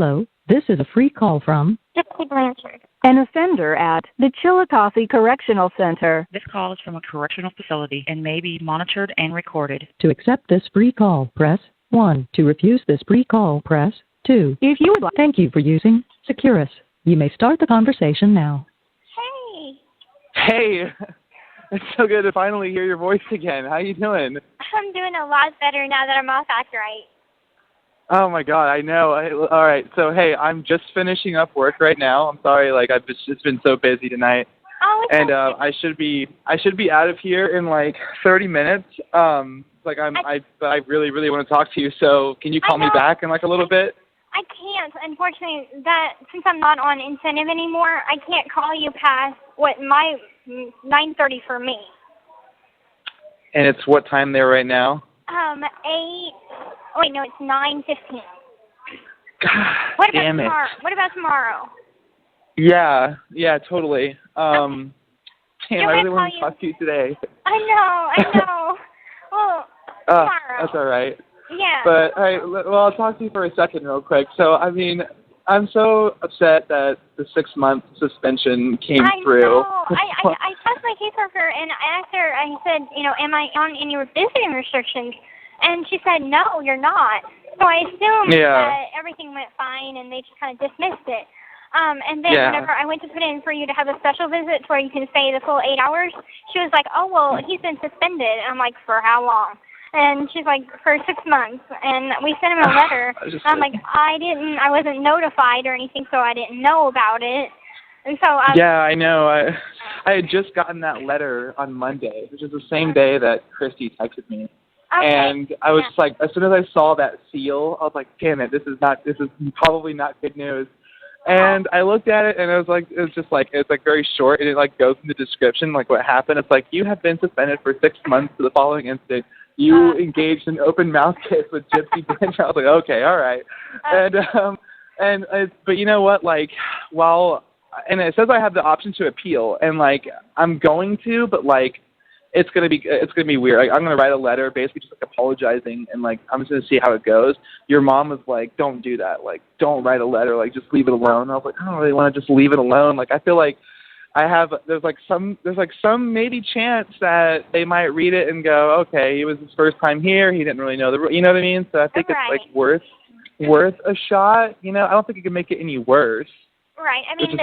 Hello, this is a free call from Gypsy Blanchard. an offender at the Chillicothe Correctional Center. This call is from a correctional facility and may be monitored and recorded. To accept this free call, press 1. To refuse this free call, press 2. If you would like, thank you for using Securus. You may start the conversation now. Hey, it's so good to finally hear your voice again. How you doing? I'm doing a lot better now that I'm off act right. Oh my God, I know. All right, so hey, I'm just finishing up work right now. I'm sorry, I've just been so busy tonight, Oh, it's and okay. I should be out of here in 30 minutes. But I really want to talk to you. So can you call me back in a little bit? I can't. Unfortunately, since I'm not on incentive anymore, I can't call you past my 9:30 for me. And it's what time there right now? 8. Oh wait, no, it's 9:15. God, What about damn it. tomorrow? What about tomorrow? Yeah, totally. Damn, I really want to call talk to you today. I know. Well, tomorrow. That's all right. Yeah. But I'll talk to you for a second real quick. So, I'm so upset that the 6-month suspension came through. I talked to my caseworker and I asked her, I said, am I on any visiting restrictions? And she said, no, you're not. So I assumed that everything went fine and they just kind of dismissed it. And then whenever I went to put in for you to have a special visit to where you can stay the full 8 hours, she was like, oh, well, he's been suspended. And I'm like, for how long? And she's like, for 6 months. And we sent him a letter. I'm like, I wasn't notified or anything, so I didn't know about it. And so yeah, I know. I had just gotten that letter on Monday, which is the same day that Christy texted me. Okay. And I was just as soon as I saw that seal, I was like, damn it, this is probably not good news. And I looked at it and it was very short, and it goes in the description, what happened. It's you have been suspended for 6 months for the following incident. You engaged in open mouth kiss with Gypsy Blanchard. I was like, okay, all right. But you know what? And it says I have the option to appeal, and I'm going to, but it's gonna be weird. I'm gonna write a letter, basically just apologizing, and I'm just gonna see how it goes. Your mom was like, don't do that. Don't write a letter. Just leave it alone. I was like, I don't really want to just leave it alone. I feel like there's some maybe chance that they might read it and go, okay, it was his first time here. He didn't really know you know what I mean? So I think it's worth a shot. I don't think it can make it any worse. Right. I mean,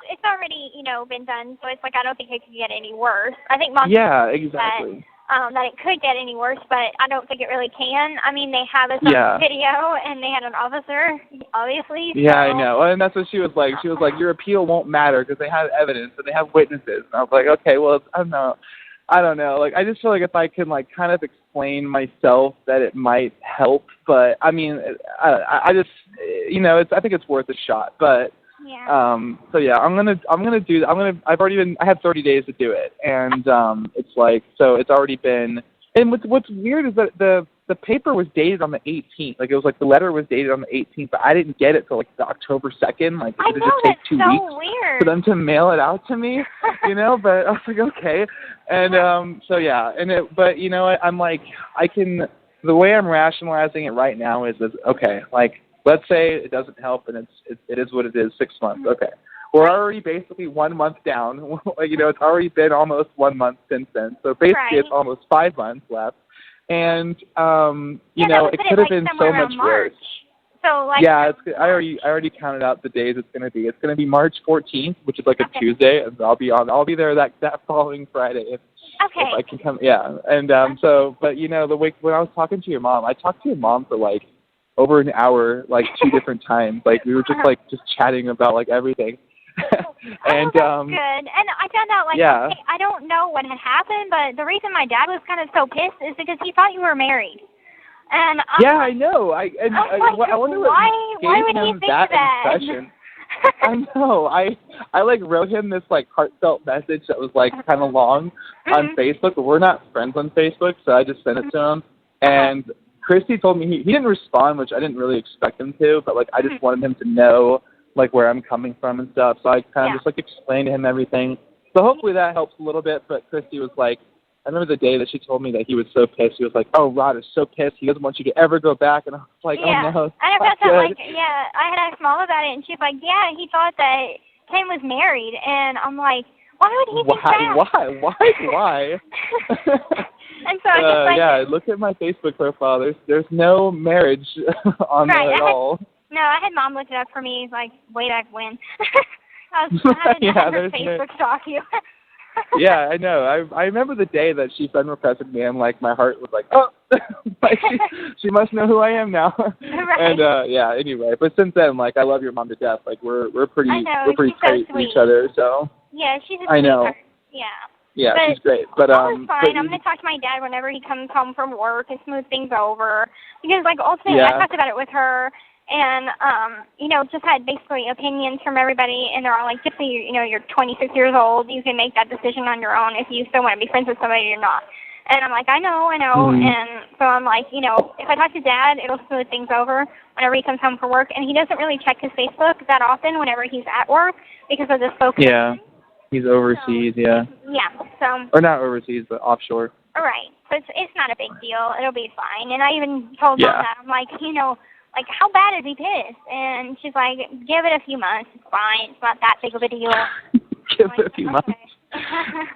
it's already, been done, so it's I don't think it could get any worse. I think Mom exactly. That it could get any worse, but I don't think it really can. I mean, they have us on video, and they had an officer, obviously. So. Yeah, I know. And that's what she was like. She was like, your appeal won't matter because they have evidence and they have witnesses. And I was like, okay, well, I don't know. I just feel like if I can, kind of explain myself that it might help. But, I mean, I just, I think it's worth a shot. But, I have 30 days to do it. And so it's already been, and what's weird is that the paper was dated on the 18th. It was the letter was dated on the 18th, but I didn't get it till the October 2nd. It would just take 2 weeks weird. for them to mail it out to me, But I was like, okay. And, but I'm the way I'm rationalizing it right now is okay, let's say it doesn't help and it is what it is, 6 months. Okay. We're already basically 1 month down. It's already been almost 1 month since then. So basically it's almost 5 months left. And, it could have been so much worse. So I already counted out the days it's going to be. It's going to be March 14th, which is a Tuesday, and I'll be there that following Friday if I can come. Yeah. And, but the week when I was talking to your mom, I talked to your mom for over an hour, 2 different times. We were just chatting about everything. And that's good. And I found out I don't know what had happened, but the reason my dad was kind of so pissed is because he thought you were married. And I know. I wonder why would he think that impression. I know. I wrote him this heartfelt message that was kind of long on Facebook, but we're not friends on Facebook, so I just sent it to him. And Christy told me he didn't respond, which I didn't really expect him to, but I just wanted him to know where I'm coming from and stuff. So I kind of just explained to him everything. So hopefully that helps a little bit. But Christy was like, I remember the day that she told me that he was so pissed. He was like, "Oh, Rod is so pissed. He doesn't want you to ever go back." And I was like, yeah. "Oh no." I felt that like, yeah. I had asked Mom about it, and she's like, "Yeah, he thought that Ken was married," and I'm like, "Why would he think that?" Why? And so I just like, yeah, look at my Facebook profile. There's no marriage on there at all. No, I had Mom look it up for me, like way back when. I had her Facebook stalk you. Yeah, I know. I remember the day that she friend requested me, and like my heart was like, oh, like she must know who I am now. Right. And yeah, anyway. But since then, like I love your mom to death. Like we're pretty tight to each other. So yeah, she's a I know. sweetheart. Yeah. Yeah, she's great. But all is fine. I'm gonna talk to my dad whenever he comes home from work and smooth things over, because like ultimately I talked about it with her. And, you know, just had basically opinions from everybody, and they're all like, Gypsy, you know, you're 26 years old. You can make that decision on your own if you still want to be friends with somebody or not. And I'm like, I know. Mm-hmm. And so I'm like, you know, if I talk to Dad, it'll smooth things over whenever he comes home from work. And he doesn't really check his Facebook that often whenever he's at work because of this focus. Yeah, he's overseas, Yeah, so. Or not overseas, but offshore. All right. So it's not a big deal. It'll be fine. And I even told Mom that. I'm like, you know, like, how bad is he pissed? And she's like, give it a few months. It's fine. It's not that big of a deal. Give it a few months.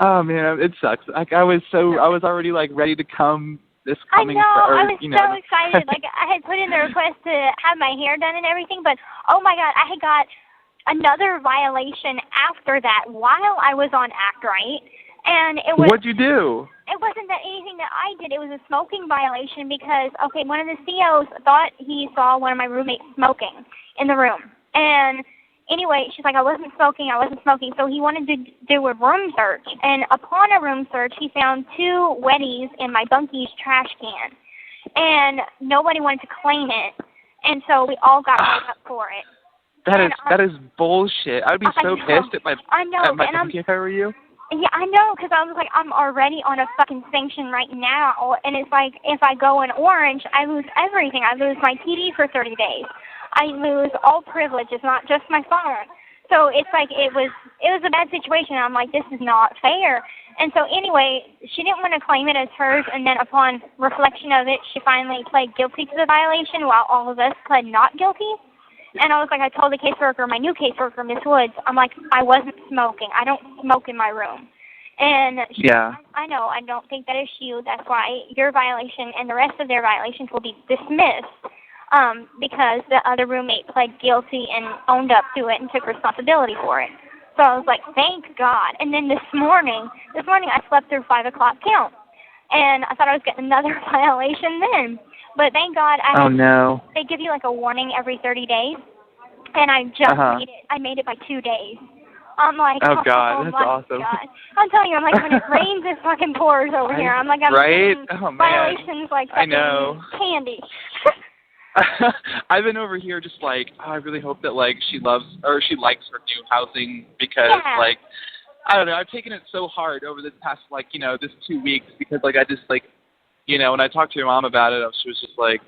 Oh, man, it sucks. Like, I was already, like, ready to come this coming. I know. I was so excited. Like, I had put in the request to have my hair done and everything, but, oh, my God, I had got another violation after that while I was on Act Right. And it was. What'd you do? It wasn't that anything that I did. It was a smoking violation because, okay, one of the COs thought he saw one of my roommates smoking in the room. And anyway, she's like, I wasn't smoking. So he wanted to do a room search. And upon a room search, he found 2 Wetties in my bunky's trash can. And nobody wanted to claim it. And so we all got rolled up for it. That is bullshit. I'd be so pissed at my bunky if I were you. Yeah, I know, because I was like, I'm already on a fucking sanction right now, and it's like, if I go in orange, I lose everything. I lose my TD for 30 days. I lose all privileges, not just my phone. So it's like, it was a bad situation. I'm like, this is not fair. And so anyway, she didn't want to claim it as hers, and then upon reflection of it, she finally pled guilty to the violation, while all of us pled not guilty. And I was like, I told the caseworker, my new caseworker, Miss Woods, I'm like, I wasn't smoking. I don't smoke in my room. And she said, I know, I don't think that is you. That's why your violation and the rest of their violations will be dismissed because the other roommate pled guilty and owned up to it and took responsibility for it. So I was like, thank God. And then this morning I slept through 5 o'clock count. And I thought I was getting another violation then. But thank God they give you like a warning every 30 days. And I just made it. I made it by 2 days. I'm like, oh God, that's awesome. God. I'm telling you, I'm like, when it rains, it fucking pours over here. I'm like, I'm getting violations like fucking candy. I've been over here just like, I really hope that like she likes her new housing because like, I don't know, I've taken it so hard over this past like, you know, this 2 weeks because like I just like, you know, when I talked to your mom about it, she was just like,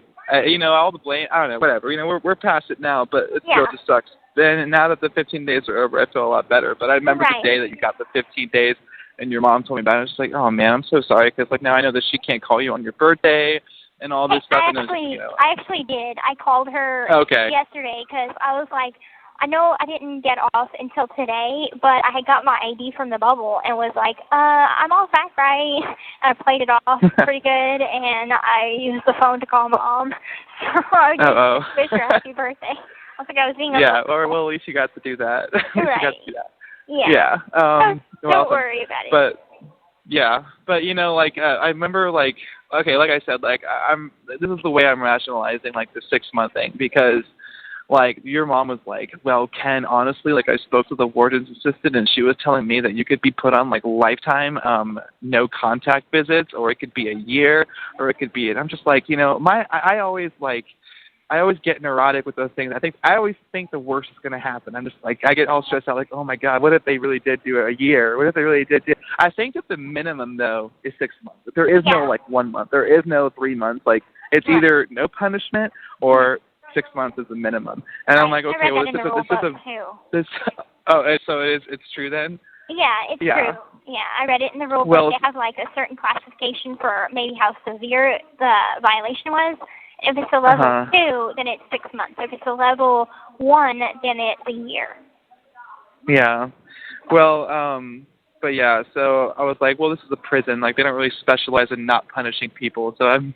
you know, all the blame, I don't know, whatever. You know, we're past it now, but it still just sucks. Then now that the 15 days are over, I feel a lot better. But I remember the day that you got the 15 days and your mom told me about it. I was just like, oh, man, I'm so sorry because, like, now I know that she can't call you on your birthday and all this stuff. I actually did. I called her yesterday because I was like, I know I didn't get off until today, but I had got my ID from the bubble and was like, I'm off Act Right. And I played it off pretty good, and I used the phone to call Mom. So I just wish her happy birthday. I was like, I was being well, at least you got to do that. Right. You got to do that. Yeah. Don't worry about it. But you know, like I remember, like, okay, like I said, like this is the way I'm rationalizing like the 6-month thing because. Like, your mom was like, well, Ken, honestly, like, I spoke to the warden's assistant, and she was telling me that you could be put on, like, lifetime no contact visits, or it could be a year, or it could be, and I'm just like, you know, I always get neurotic with those things. I always think the worst is going to happen. I'm just like, I get all stressed out, like, oh, my God, what if they really did do a year? What if they really did do? I think that the minimum, though, is 6 months. There is no, like, 1 month. There is no 3 months. Like, it's either no punishment or 6 months is the minimum. And I'm like, okay, well, so it's true then? Yeah, it's true. Yeah, I read it in the rule book. They have like a certain classification for maybe how severe the violation was. If it's a level 2, then it's 6 months. If it's a level 1, then it's a year. Yeah. Well, but yeah, so I was like, well, this is a prison. Like, they don't really specialize in not punishing people, so I'm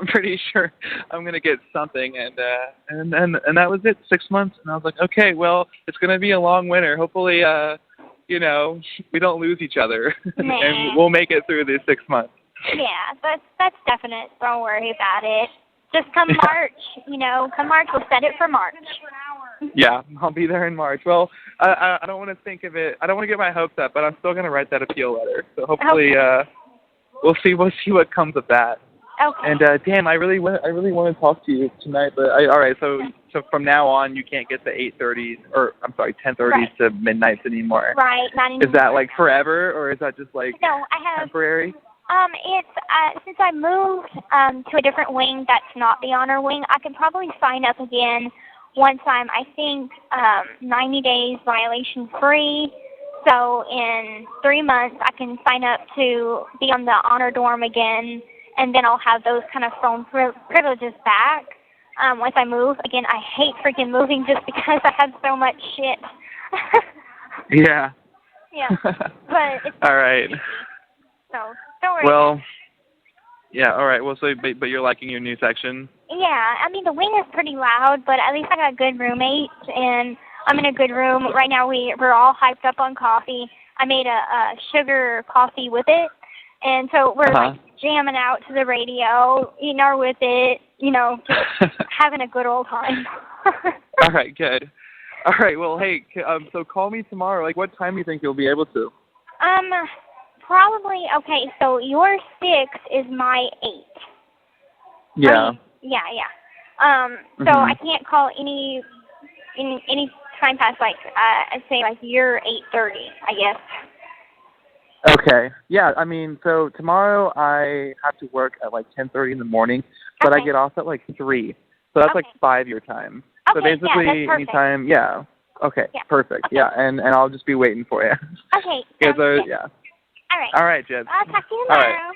pretty sure I'm gonna get something. And that was it, 6 months. And I was like, okay, well, it's gonna be a long winter. Hopefully, you know, we don't lose each other, and we'll make it through these 6 months. Yeah, that's definite. Don't worry about it. Just come March, you know, come March, we'll set it for March. Yeah, I'll be there in March. Well, I don't want to think of it. I don't want to get my hopes up, but I'm still going to write that appeal letter. So hopefully, we'll see what comes of that. Okay. And damn, I really want to talk to you tonight. But all right, so from now on, you can't get the 8:30s or 10:30s to midnights anymore. Right, not anymore. Is that like forever, or is that just like temporary? It's since I moved to a different wing that's not the honor wing, I can probably sign up again once I'm, I think, 90 days violation free. So in 3 months, I can sign up to be on the honor dorm again, and then I'll have those kind of phone privileges back once I move. Again, I hate freaking moving just because I have so much shit. Yeah. Yeah. But it's all right. So don't worry. Well, yeah, all right. Well, so but you're liking your new section? Yeah, I mean the wing is pretty loud, but at least I got good roommates, and I'm in a good room right now. We're all hyped up on coffee. I made a sugar coffee with it, and so we're like jamming out to the radio, eating our with it, you know, just having a good old time. All right, good. All right. Well, hey, so call me tomorrow. Like, what time do you think you'll be able to? Probably, okay, so your 6 is my 8. Yeah. So I can't call any time past, like, I'd say, like, your 8:30, I guess. Okay. Yeah, I mean, so tomorrow I have to work at, like, 10:30 in the morning, but I get off at, like, 3. So that's, like, 5 your time. Okay, so basically, anytime, Okay, perfect. Okay. Yeah, and I'll just be waiting for you. Okay. Yeah. All right. All right, Jed. I'll talk to you tomorrow.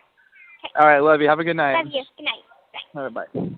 All right, love you. Have a good night. Love you. Good night. Bye. All right, bye.